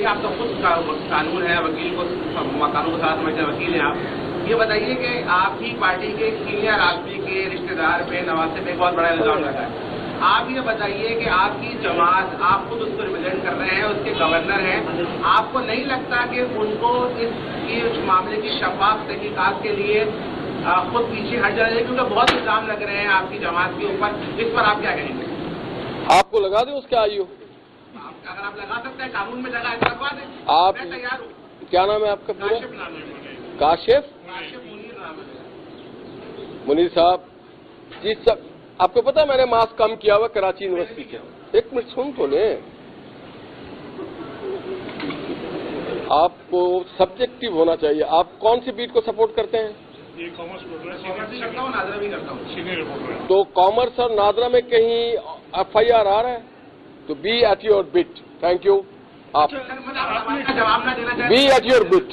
आप तो खुद कानून है, वकील को कानून के साथ समझते वकील हैं आप, ये बताइए कि आपकी पार्टी के सीनियर आदमी के रिश्तेदार पे नवाज पे बहुत बड़ा इल्जाम लगा है। आप ये बताइए कि आपकी जमात, आप खुद उसको रिप्रेजेंट कर रहे हैं, उसके गवर्नर हैं, आपको नहीं लगता कि उनको इस मामले की शफाफ तहकीकात के लिए खुद पीछे हट जाना चाहिए, क्योंकि बहुत इल्जाम लग रहे हैं आपकी जमात के ऊपर, इस पर आप क्या कहेंगे? आपको लगा दें उसके आयु? अगर आप लगा सकते हैं, कानून में लगा है लगवा दें, आप मैं तैयार हूँ। क्या नाम है आपका पूरा? काशिफ मुनीर साहब जी। सब आपको पता है मैंने मास्क कम किया हुआ कराची यूनिवर्सिटी के। एक मिनट सुन तो ले, आपको सब्जेक्टिव होना चाहिए। आप कौन सी बीट को सपोर्ट करते हैं? ये कॉमर्स करता हूँ, नादरा भी करता हूँ, सीनियर रिपोर्टर। तो कॉमर्स और नादरा में कहीं FIR आ रहा है तो be at your bit. Thank you. आप जवाब ना देना चाहिए, बी एट योर बिट।